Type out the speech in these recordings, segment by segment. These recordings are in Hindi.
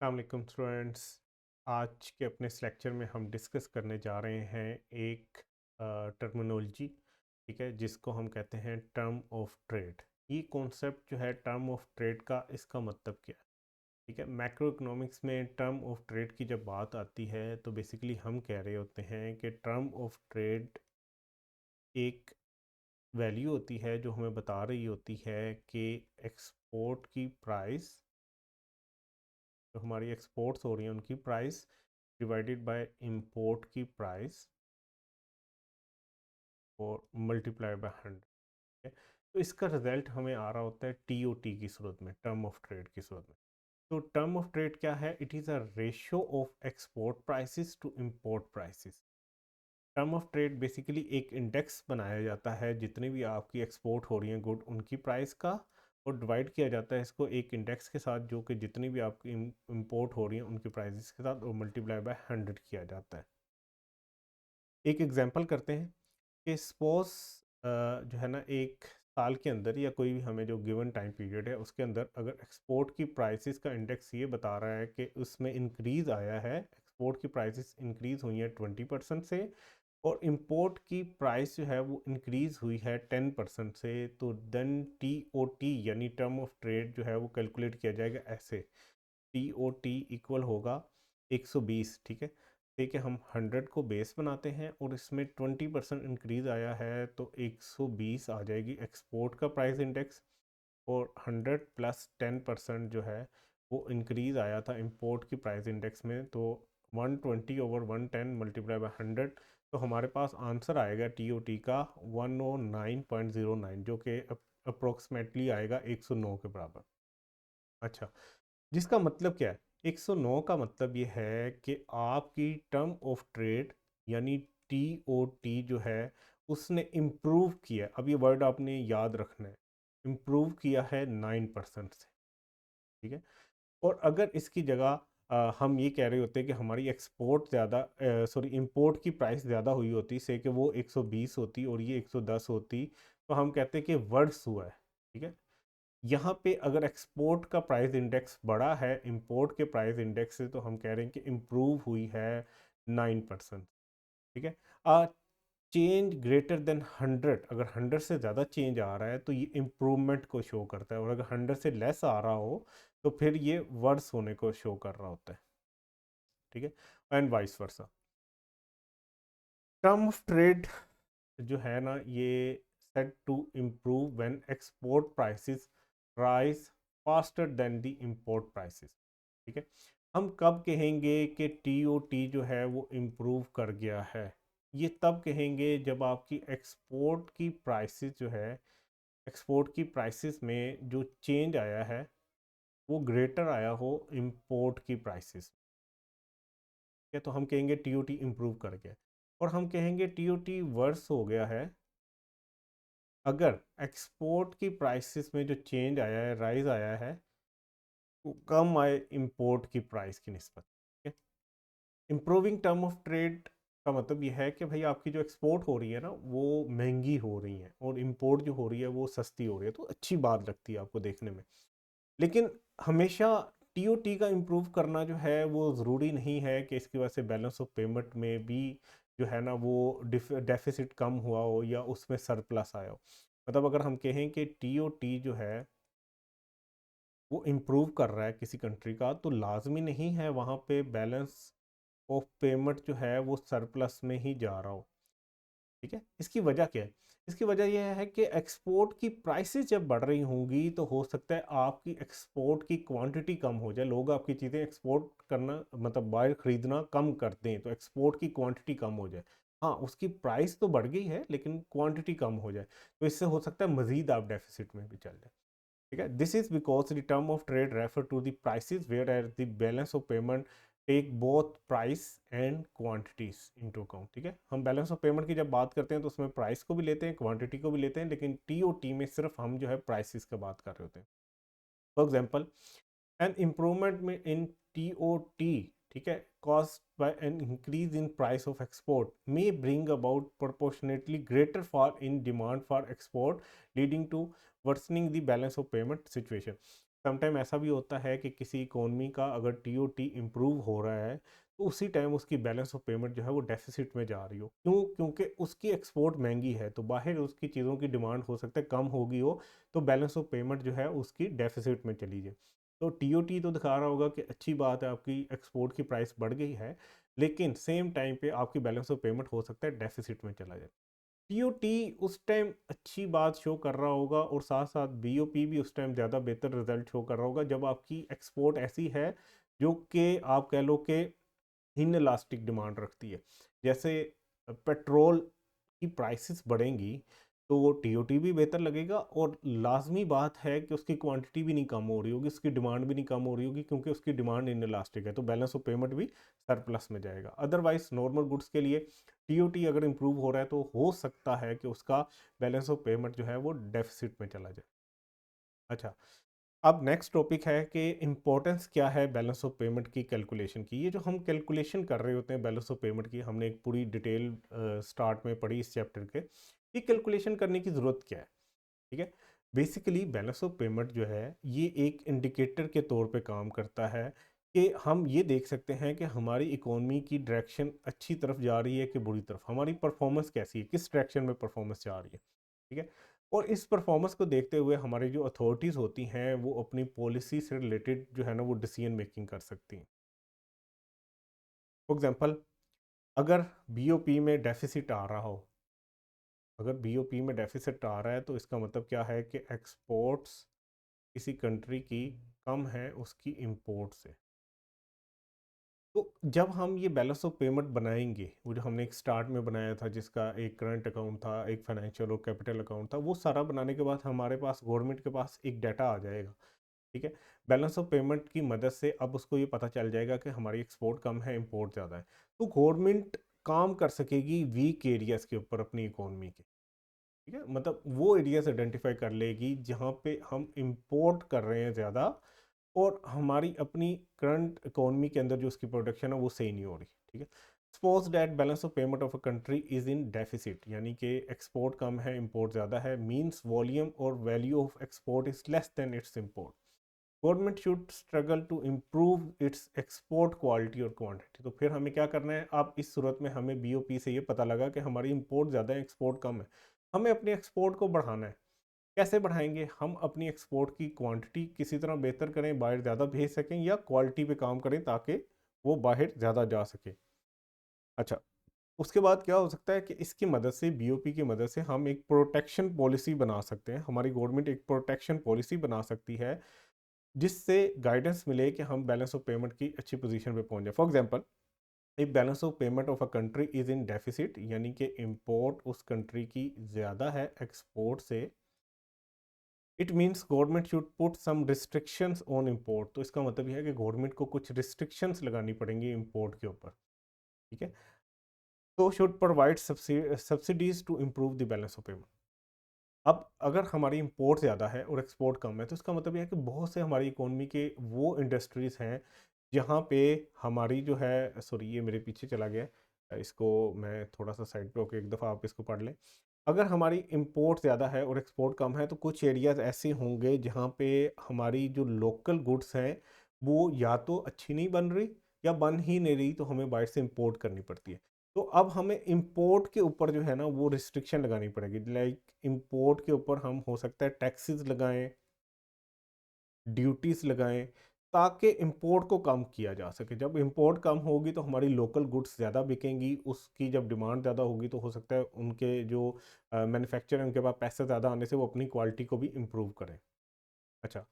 अस्सलामुअलैकुम स्टूडेंट्स। आज के अपने इस लेक्चर में हम डिस्कस करने जा रहे हैं एक टर्मिनोलॉजी, ठीक है, जिसको हम कहते हैं टर्म ऑफ ट्रेड। ये कॉन्सेप्ट जो है टर्म ऑफ ट्रेड का, इसका मतलब क्या है? ठीक है, मैक्रो इकोनॉमिक्स में टर्म ऑफ ट्रेड की जब बात आती है तो बेसिकली हम कह रहे होते हैं कि टर्म ऑफ ट्रेड एक वैल्यू होती है जो हमें बता रही होती है कि एक्सपोर्ट की प्राइस, जो हमारी एक्सपोर्ट्स हो रही हैं उनकी प्राइस डिवाइडेड बाय इंपोर्ट की प्राइस और मल्टीप्लाई बाय 100 है। तो इसका रिजल्ट हमें आ रहा होता है टीओटी की सूरत में, टर्म ऑफ ट्रेड की सूरत में। तो टर्म ऑफ ट्रेड क्या है? It is a ratio of export prices to import prices. Term of trade basically एक इंडेक्स बनाया जाता है जितनी भी आपकी एक्सपोर्ट हो रही हैं गुड, उनकी प्राइस का, और डिवाइड किया जाता है इसको एक इंडेक्स के साथ जो कि जितनी भी आपकी इंपोर्ट हो रही हैं उनकी प्राइसेस के साथ, और मल्टीप्लाई बाय 100 किया जाता है। एक एग्जांपल करते हैं कि सपोज जो है ना, एक साल के अंदर या कोई भी हमें जो गिवन टाइम पीरियड है उसके अंदर अगर एक्सपोर्ट की प्राइसेस का इंडेक्स ये बता रहा है कि उसमें इंक्रीज़ आया है, एक्सपोर्ट की प्राइसेस इंक्रीज़ हुई हैं 20% से, और इंपोर्ट की प्राइस जो है वो इंक्रीज़ हुई है 10% से, तो देन टी ओ टी यानी टर्म ऑफ ट्रेड जो है वो कैलकुलेट किया जाएगा ऐसे। टी ओ टी इक्वल होगा 120। ठीक है, ठीक है, हम 100 को बेस बनाते हैं और इसमें 20% इंक्रीज़ आया है तो 120 आ जाएगी एक्सपोर्ट का प्राइस इंडेक्स, और 100 प्लस 10% जो है वो इंक्रीज़ आया था इंपोर्ट की प्राइस इंडेक्स में, तो 120 ओवर 110 मल्टीप्लाई बाय 100, तो हमारे पास आंसर आएगा टी ओ टी का 109.09, जो कि अप्रोक्सीमेटली आएगा 109 के बराबर। अच्छा, जिसका मतलब क्या है? 109 का मतलब ये है कि आपकी टर्म ऑफ ट्रेड यानी टीओटी जो है उसने इम्प्रूव किया है। अब ये वर्ड आपने याद रखना है, इम्प्रूव किया है 9% से। ठीक है, और अगर इसकी जगह हम ये कह रहे होते हैं कि हमारी एक्सपोर्ट ज़्यादा, सॉरी, इंपोर्ट की प्राइस ज़्यादा हुई होती, से कि वो 120 होती और ये 110 होती, तो हम कहते हैं कि वर्स हुआ है। ठीक है, यहाँ पे अगर एक्सपोर्ट का प्राइस इंडेक्स बड़ा है इंपोर्ट के प्राइस इंडेक्स से, तो हम कह रहे हैं कि इम्प्रूव हुई है 9%। ठीक है, चेंज ग्रेटर देन 100, अगर 100 से ज़्यादा चेंज आ रहा है तो ये इम्प्रूवमेंट को शो करता है, और अगर 100 से लेस आ रहा हो तो फिर ये वर्स होने को शो कर रहा होता है। ठीक है, and vice versa. Term of trade जो है ना, ये set to improve when export prices rise faster than the import prices. ठीक है, हम कब कहेंगे कि टीओटी जो है वो इम्प्रूव कर गया है? ये तब कहेंगे जब आपकी एक्सपोर्ट की प्राइसेस जो है, एक्सपोर्ट की प्राइसेस में जो चेंज आया है वो ग्रेटर आया हो इंपोर्ट की प्राइसेस। ठीक है, तो हम कहेंगे टीओटी इम्प्रूव कर गया। और हम कहेंगे टीओटी वर्स हो गया है अगर एक्सपोर्ट की प्राइसेस में जो चेंज आया है, राइज आया है, वो कम आए इंपोर्ट की प्राइस की निस्बत। ठीक है, इम्प्रूविंग टर्म ऑफ ट्रेड का मतलब ये है कि भाई आपकी जो एक्सपोर्ट हो रही है ना वो महंगी हो रही है, और इंपोर्ट जो हो रही है वो सस्ती हो रही है, तो अच्छी बात लगती है आपको देखने में। लेकिन हमेशा टीओटी का इम्प्रूव करना जो है वो ज़रूरी नहीं है कि इसकी वजह से बैलेंस ऑफ पेमेंट में भी जो है ना वो डेफिसिट कम हुआ हो या उसमें सरप्लस आया हो। मतलब अगर हम कहें कि टीओटी जो है वो इम्प्रूव कर रहा है किसी कंट्री का, तो लाजमी नहीं है वहाँ पे बैलेंस ऑफ पेमेंट जो है वो सरप्लस में ही जा रहा हो। ठीक है, इसकी वजह क्या है? इसकी वजह यह है कि एक्सपोर्ट की प्राइसेस जब बढ़ रही होंगी तो हो सकता है आपकी एक्सपोर्ट की क्वांटिटी कम हो जाए, लोग आपकी चीज़ें एक्सपोर्ट करना, मतलब बाहर खरीदना कम कर दें, तो एक्सपोर्ट की क्वांटिटी कम हो जाए। हाँ, उसकी प्राइस तो बढ़ गई है लेकिन क्वांटिटी कम हो जाए, तो इससे हो सकता है मज़ीद आप डेफिसिट में भी चल जाए। ठीक है, this is because the term of trade refer to the prices whereas the balance of payment take both price and quantities into account. ठीक है, हम बैलेंस ऑफ पेमेंट की जब बात करते हैं तो उसमें प्राइस को भी लेते हैं, क्वांटिटी को भी लेते हैं, लेकिन टीओटी में सिर्फ हम जो है प्राइसेस का बात कर रहे होते हैं। फॉर एग्जांपल, एन इम्प्रूवमेंट में इन टीओटी, ठीक है, caused by an increase in price of export may bring about proportionately greater fall in demand for export, leading to worsening the balance of payment situation। Sometime ऐसा भी होता है कि किसी इकोनॉमी का अगर टीओटी इम्प्रूव हो रहा है तो उसी टाइम उसकी बैलेंस ऑफ पेमेंट जो है वो डेफिसिट में जा रही हो। क्यों? क्योंकि उसकी एक्सपोर्ट महंगी है तो बाहर उसकी चीज़ों की डिमांड हो सकता है कम होगी हो, तो बैलेंस ऑफ पेमेंट जो है उसकी डेफिसिट में चली जाए। तो टीओटी तो दिखा रहा होगा कि अच्छी बात है, आपकी एक्सपोर्ट की प्राइस बढ़ गई है, लेकिन सेम टाइम पे आपकी बैलेंस ऑफ पेमेंट हो सकता है डेफिसिट में चला जाए। टीओटी उस टाइम अच्छी बात शो कर रहा होगा और साथ साथ बीओपी भी उस टाइम ज़्यादा बेहतर रिजल्ट शो कर रहा होगा जब आपकी एक्सपोर्ट ऐसी है जो कि आप कह लो कि इन इलास्टिक डिमांड रखती है। जैसे पेट्रोल की प्राइसेस बढ़ेंगी तो वो टीओटी भी बेहतर लगेगा, और लाजमी बात है कि उसकी क्वांटिटी भी नहीं कम हो रही होगी, उसकी डिमांड भी नहीं कम हो रही होगी, क्योंकि उसकी डिमांड इन इलास्टिक है, तो बैलेंस ऑफ पेमेंट भी सरप्लस में जाएगा। अदरवाइज नॉर्मल गुड्स के लिए टीओटी अगर इंप्रूव हो रहा है तो हो सकता है कि उसका बैलेंस ऑफ पेमेंट जो है वो डेफिसिट में चला जाए। अच्छा, अब नेक्स्ट टॉपिक है कि इम्पोर्टेंस क्या है बैलेंस ऑफ पेमेंट की कैलकुलेशन की। ये जो हम कैलकुलेशन कर रहे होते हैं बैलेंस ऑफ पेमेंट की, हमने एक पूरी डिटेल स्टार्ट में पढ़ी इस चैप्टर के, ये कैलकुलेशन करने की ज़रूरत क्या है। ठीक है, बेसिकली बैलेंस ऑफ पेमेंट जो है ये एक इंडिकेटर के तौर पे काम करता है कि हम ये देख सकते हैं कि हमारी इकोनॉमी की डायरेक्शन अच्छी तरफ जा रही है कि बुरी तरफ, हमारी परफॉर्मेंस कैसी है, किस डायरेक्शन में परफॉर्मेंस जा रही है। ठीक है, और इस परफॉर्मेंस को देखते हुए हमारी जो अथॉरिटीज़ होती हैं वो अपनी पॉलिसी से रिलेटेड जो है ना वो डिसीजन मेकिंग कर सकती हैं। फॉर एग्जांपल, अगर बीओपी में डेफिसिट आ रहा हो, अगर बीओपी में डेफिसिट आ रहा है तो इसका मतलब क्या है कि एक्सपोर्ट्स किसी कंट्री की कम है उसकी इंपोर्ट से। तो जब हम ये बैलेंस ऑफ पेमेंट बनाएंगे, वो जो हमने एक स्टार्ट में बनाया था जिसका एक करंट अकाउंट था, एक फाइनेंशियल और कैपिटल अकाउंट था, वो सारा बनाने के बाद हमारे पास गवर्नमेंट के पास एक डाटा आ जाएगा। ठीक है, बैलेंस ऑफ पेमेंट की मदद से अब उसको ये पता चल जाएगा कि हमारी एक्सपोर्ट कम है, इंपोर्ट ज़्यादा है। तो गवर्नमेंट काम कर सकेगी वीक एरियाज़ के ऊपर अपनी इकोनॉमी के। ठीक है, मतलब वो एरियाज आइडेंटिफाई कर लेगी जहाँ पे हम इंपोर्ट कर रहे हैं ज़्यादा, और हमारी अपनी करंट इकोनॉमी के अंदर जो उसकी प्रोडक्शन है वो सही नहीं हो रही। ठीक है, suppose that balance of payment of a country is in deficit, यानी कि एक्सपोर्ट कम है इंपोर्ट ज़्यादा है, मींस वॉल्यूम और value of export is less than its import. Government should struggle to improve its export quality और क्वांटिटी। तो फिर हमें क्या करना है, अब इस सूरत में हमें बीओपी से ये पता लगा कि हमारी इंपोर्ट ज़्यादा है एक्सपोर्ट कम है, हमें अपनी एक्सपोर्ट को बढ़ाना है। कैसे बढ़ाएंगे? हम अपनी एक्सपोर्ट की क्वांटिटी किसी तरह बेहतर करें, बाहर ज़्यादा भेज सकें, या क्वालिटी पे काम करें ताकि वो बाहर ज़्यादा जा सके। अच्छा, उसके बाद क्या हो सकता है कि इसकी मदद से, बीओपी की मदद से हम एक प्रोटेक्शन पॉलिसी बना सकते हैं, हमारी गवर्नमेंट एक प्रोटेक्शन पॉलिसी बना सकती है जिससे गाइडेंस मिले कि हम बैलेंस ऑफ पेमेंट की अच्छी पोजीशन पे पहुंच जाए। For example, if balance of payment of a country is in deficit, यानी कि इंपोर्ट उस कंट्री की ज़्यादा है एक्सपोर्ट से, it means government should put some restrictions on import. तो इसका मतलब यह है कि गवर्नमेंट को कुछ रिस्ट्रिक्शंस लगानी पड़ेंगी इंपोर्ट के ऊपर। ठीक है, तो should provide subsidies to improve the balance of payment. अब अगर हमारी इंपोर्ट ज़्यादा है और एक्सपोर्ट कम है तो इसका मतलब यह है कि बहुत से हमारी इकोनॉमी के वो इंडस्ट्रीज़ हैं जहाँ पे हमारी जो है, सॉरी ये मेरे पीछे चला गया है, इसको मैं थोड़ा सा साइड पे होकर एक दफ़ा आप इसको पढ़ लें। अगर हमारी इंपोर्ट ज़्यादा है और एक्सपोर्ट कम है तो कुछ एरियाज़ ऐसे होंगे जहाँ पे हमारी जो लोकल गुड्स हैं वो या तो अच्छी नहीं बन रही, या बन ही नहीं रही तो हमें बाहर से इंपोर्ट करनी पड़ती है। तो अब हमें इंपोर्ट के ऊपर जो है ना वो रिस्ट्रिक्शन लगानी पड़ेगी, लाइक इंपोर्ट के ऊपर हम हो सकता है टैक्सेस लगाएं, ड्यूटीज़ लगाएं, ताकि इंपोर्ट को कम किया जा सके। जब इंपोर्ट कम होगी तो हमारी लोकल गुड्स ज़्यादा बिकेंगी, उसकी जब डिमांड ज़्यादा होगी तो हो सकता है उनके जो मैन्युफैक्चर हैं उनके पास पैसे ज़्यादा आने से वो अपनी क्वालिटी को भी इम्प्रूव करें। अच्छा,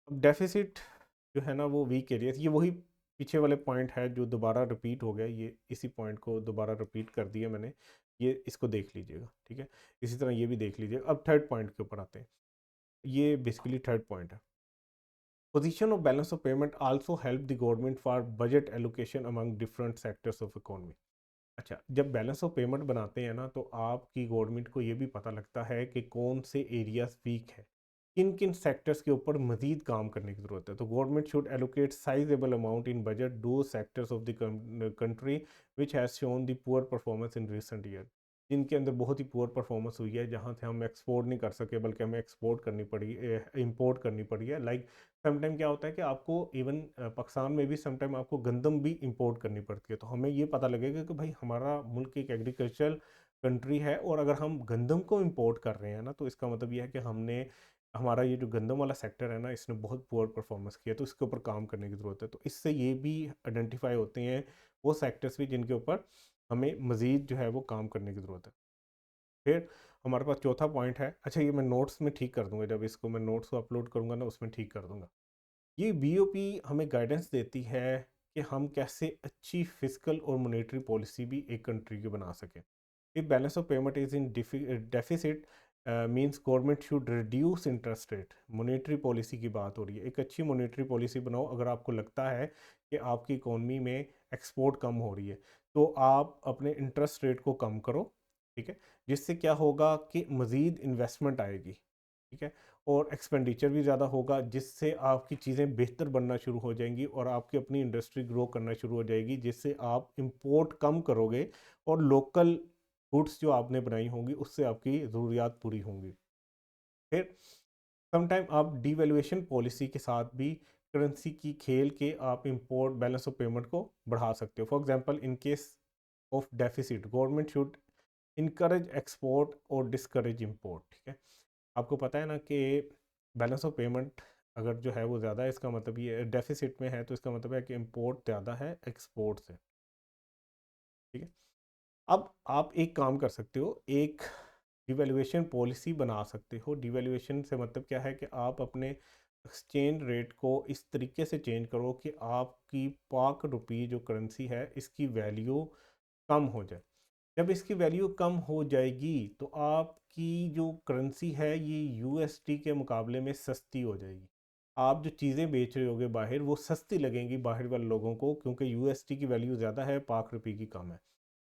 अब डेफिसिट जो है ना वो वीक एरियाज, ये वही पीछे वाले पॉइंट है जो दोबारा रिपीट हो गया, ये इसी पॉइंट को दोबारा रिपीट कर दिया मैंने, ये इसको देख लीजिएगा। ठीक है, इसी तरह ये भी देख लीजिएगा। अब थर्ड पॉइंट के ऊपर आते हैं, ये बेसिकली थर्ड पॉइंट है। Position of balance of payment also help the government for budget allocation among different sectors of economy. अच्छा, जब बैलेंस ऑफ पेमेंट बनाते हैं ना तो आपकी गवर्नमेंट को ये भी पता लगता है कि कौन से एरियाज वीक है, किन किन सेक्टर्स के ऊपर मजीद काम करने की ज़रूरत है। तो government should allocate sizeable amount in budget to sectors of the country which has shown the poor performance in recent year. जिनके अंदर बहुत ही पुअर परफॉर्मेंस हुई है, जहाँ से हम एक्सपोर्ट नहीं कर सके बल्कि हमें एक्सपोर्ट करनी पड़ी, इंपोर्ट करनी पड़ी है। लाइक समटाइम क्या होता है कि आपको इवन पाकिस्तान में भी समटाइम आपको गंदम भी इंपोर्ट करनी पड़ती है। तो हमें ये पता लगेगा कि भाई हमारा मुल्क एक एग्रीकल्चरल कंट्री है, और अगर हम गंदम को इंपोर्ट कर रहे हैं ना, तो इसका मतलब ये है कि हमने हमारा ये जो गंदम वाला सेक्टर है ना, इसने बहुत पुअर परफॉर्मेंस किया, तो इसके ऊपर काम करने की ज़रूरत है। तो इससे ये भी आइडेंटिफाई होते हैं वो सेक्टर्स भी जिनके ऊपर हमें मज़ीद जो है वो काम करने की ज़रूरत है। फिर हमारे पास चौथा पॉइंट है, अच्छा ये मैं नोट्स में ठीक कर दूंगा, जब इसको मैं नोट्स को अपलोड करूंगा ना उसमें ठीक कर दूंगा। ये बीओपी हमें गाइडेंस देती है कि हम कैसे अच्छी फिजिकल और मॉनेटरी पॉलिसी भी एक कंट्री की बना सकें। If balance of payment is in deficit means government should reduce interest rate. Monetary policy की बात हो रही है, एक अच्छी मॉनेटरी पॉलिसी बनाओ। अगर आपको लगता है कि आपकी इकोनॉमी में एक्सपोर्ट कम हो रही है, तो आप अपने इंटरेस्ट रेट को कम करो, ठीक है, जिससे क्या होगा कि मज़ीद इन्वेस्टमेंट आएगी, ठीक है, और एक्सपेंडिचर भी ज़्यादा होगा, जिससे आपकी चीज़ें बेहतर बनना शुरू हो जाएंगी और आपकी अपनी इंडस्ट्री ग्रो करना शुरू हो जाएगी, जिससे आप इंपोर्ट कम करोगे और लोकल गुड्स जो आपने बनाई होंगी उससे आपकी ज़रूरियात पूरी होंगी। फिर समटाइम आप डिवेल्युएशन पॉलिसी के साथ भी करेंसी की खेल के आप इंपोर्ट बैलेंस ऑफ पेमेंट को बढ़ा सकते हो। For example, in case of deficit government should encourage export और डिस्करेज इंपोर्ट, ठीक है। आपको पता है ना कि बैलेंस ऑफ पेमेंट अगर जो है वो ज़्यादा है, इसका मतलब ये डेफिसिट में है, तो इसका मतलब है कि इंपोर्ट ज़्यादा है एक्सपोर्ट से, ठीक है। अब आप एक काम कर सकते हो, एक डिवेल्युएशन पॉलिसी बना सकते हो। डिवेल्युएशन से मतलब क्या है कि आप अपने एक्सचेंज रेट को इस तरीके से चेंज करो कि आपकी पाक रुपी जो करेंसी है इसकी वैल्यू कम हो जाए। जब इसकी वैल्यू कम हो जाएगी तो आपकी जो करेंसी है ये यूएसडी के मुकाबले में सस्ती हो जाएगी। आप जो चीज़ें बेच रहे होगे बाहर, वो सस्ती लगेंगी बाहर वाले लोगों को, क्योंकि यूएसडी की वैल्यू ज़्यादा है, पाक रुपये की कम है।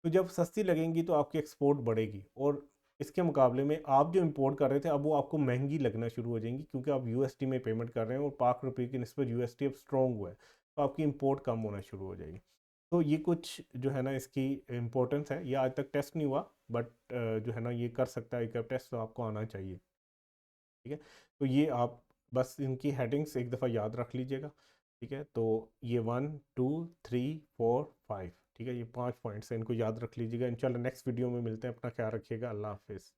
तो जब सस्ती लगेंगी तो आपकी एक्सपोर्ट बढ़ेगी, और इसके मुकाबले में आप जो इंपोर्ट कर रहे थे अब वो आपको महंगी लगना शुरू हो जाएंगी, क्योंकि आप यूएसडी में पेमेंट कर रहे हैं और पाक रुपये की निस्बत यूएसडी अब स्ट्रॉन्ग हुआ है, तो आपकी इंपोर्ट कम होना शुरू हो जाएगी। तो ये कुछ जो है ना इसकी इम्पोर्टेंस है। ये आज तक टेस्ट नहीं हुआ, बट जो है ना ये कर सकता है, एक टेस्ट तो आपको आना चाहिए, ठीक है। तो ये आप बस इनकी हेडिंग्स एक दफ़ा याद रख लीजिएगा, ठीक है। तो ये 1 2 3 4 5, ठीक है, ये 5 पॉइंट्स हैं, इनको याद रख लीजिएगा। इंशाल्लाह नेक्स्ट वीडियो में मिलते हैं। अपना ख्याल रखिएगा। अल्लाह हाफिज़।